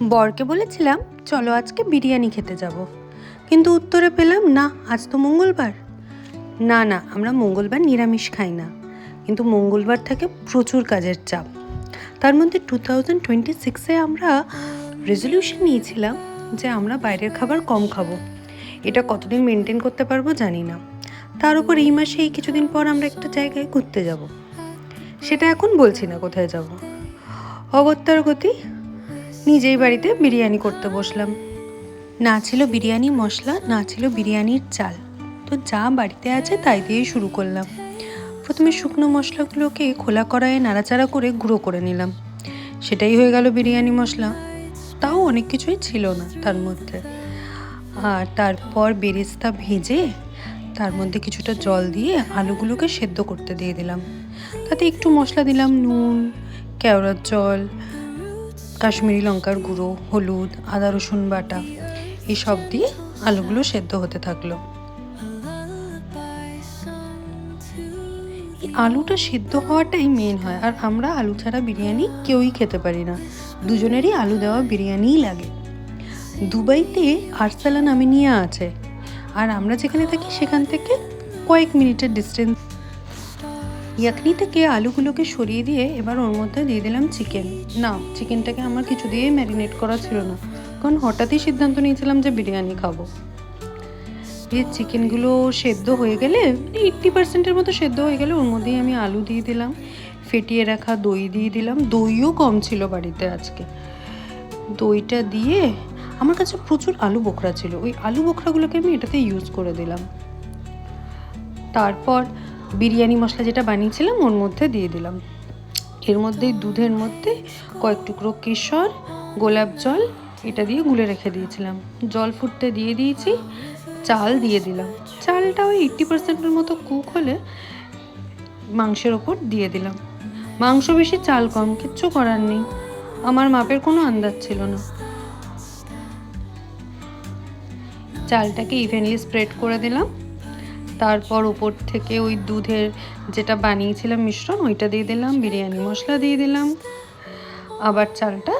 বরকে বলেছিলাম চলো আজকে বিরিয়ানি খেতে যাব, কিন্তু উত্তরে পেলাম না, আজ তো মঙ্গলবার। না না, আমরা মঙ্গলবার নিরামিষ খাই না, কিন্তু মঙ্গলবার থেকে প্রচুর কাজের চাপ। তার মধ্যে 2026-এ আমরা রেজলিউশন নিয়েছিলাম যে আমরা বাইরের খাবার কম খাবো। এটা কতদিন মেনটেন করতে পারবো জানি না। তার উপর এই মাসে এই কিছুদিন পর আমরা একটা জায়গায় ঘুরতে যাব, সেটা এখন বলছি না কোথায় যাব। অগত্যার গতি নিজেই বাড়িতে বিরিয়ানি করতে বসলাম। না ছিল বিরিয়ানি মশলা, না ছিল বিরিয়ানির চাল, তো যা বাড়িতে আছে তাই দিয়েই শুরু করলাম। প্রথমে শুকনো মশলাগুলোকে খোলা কড়াইয়ে নাড়াচাড়া করে গুঁড়ো করে নিলাম, সেটাই হয়ে গেল বিরিয়ানি মশলা। তাও অনেক কিছুই ছিল না তার মধ্যে। আর তারপর বেরেস্তা ভেজে তার মধ্যে কিছুটা জল দিয়ে আলুগুলোকে সেদ্ধ করতে দিয়ে দিলাম। তাতে একটু মশলা দিলাম, নুন, কেওড়ার জল, কাশ্মীরি লঙ্কার গুঁড়ো, হলুদ, আদা রসুন বাটা, এইসব দিয়ে আলুগুলো সেদ্ধ হতে থাকলো। আলুটা সেদ্ধ হওয়াটাই মেন হয়, আর আমরা আলু ছাড়া বিরিয়ানি কেউই খেতে পারি না, দুজনেরই আলু দেওয়া বিরিয়ানিই লাগে। দুবাইতে আরসালান আমিনিয়া আছে, আর আমরা যেখানে থাকি সেখান থেকে কয়েক মিনিটের ডিস্টেন্স। ইয়াকনি থেকে আলুগুলোকে সরিয়ে দিয়ে এবার ওর মধ্যে দিয়ে দিলাম চিকেন। না, চিকেনটাকে আমার কিছু দিয়েই ম্যারিনেট করা ছিল না, কারণ হঠাৎই সিদ্ধান্ত নিয়েছিলাম যে বিরিয়ানি খাবো। এই চিকেনগুলো সেদ্ধ হয়ে গেলে 80%-এর মতো সেদ্ধ হয়ে গেলে ওর মধ্যেই আমি আলু দিয়ে দিলাম, ফেটিয়ে রাখা দই দিয়ে দিলাম। দইও কম ছিল বাড়িতে আজকে। দইটা দিয়ে আমার কাছে প্রচুর আলু বোখরা ছিল, ওই আলু বোখরাগুলোকে আমি এটাতে ইউজ করে দিলাম। তারপর বিরিয়ানি মশলা যেটা বানিয়েছিলাম ওর মধ্যে দিয়ে দিলাম। এর মধ্যে দুধের মধ্যে কয়েক টুকরো কেশর, গোলাপ জল এটা দিয়ে গুলে রেখে দিয়েছিলাম। জল ফুটতে দিয়ে দিয়েছি, চাল দিয়ে দিলাম। চালটা ওই 80%-এর মতো কুক হলে মাংসের ওপর দিয়ে দিলাম। মাংস বেশি চাল কম, কিচ্ছু করার নেই, আমার মাপের কোনো আন্দাজ ছিল না। চালটাকে ইভেনলি স্প্রেড করে দিলাম। তারপর উপর থেকে ওই দুধের যেটা বানিয়েছিলাম মিশ্রণ ওইটা দিয়ে দিলাম, বিরিয়ানি মশলা দিয়ে দিলাম, আবার চালটা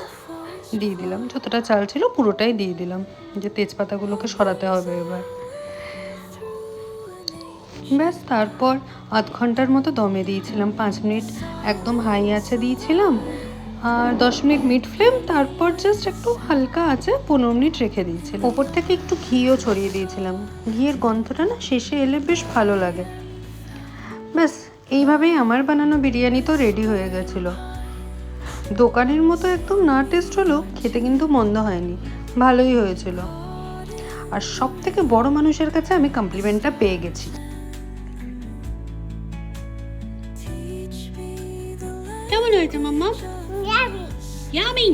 দিয়ে দিলাম। যতটা চাল ছিল পুরোটাই দিয়ে দিলাম, যে তেজপাতাগুলোকে সরাতে হবে এবার। ব্যাস, তারপর আধ ঘন্টার মতো দমে দিয়েছিলাম। 5 মিনিট একদম হাই আঁচে দিয়েছিলাম, আর 10 মিনিট মিড ফ্লেম, তারপর জাস্ট একটু হালকা আছে 15 মিনিট রেখে দিয়েছিলাম। ওপর থেকে একটু ঘিও ছড়িয়ে দিয়েছিলাম, ঘিয়ের গন্ধটা না শেষে এলে বেশ ভালো লাগে। ব্যাস, এইভাবেই আমার বানানো বিরিয়ানি তো রেডি হয়ে গেছিলো। দোকানের মতো একদম না টেস্ট হলো, খেতে কিন্তু মন্দ হয়নি, ভালোই হয়েছিল। আর সব থেকে বড় মানুষের কাছে আমি কমপ্লিমেন্টটা পেয়ে গেছি। কেমন হয়েছে মাম্মা? ইয়ামি।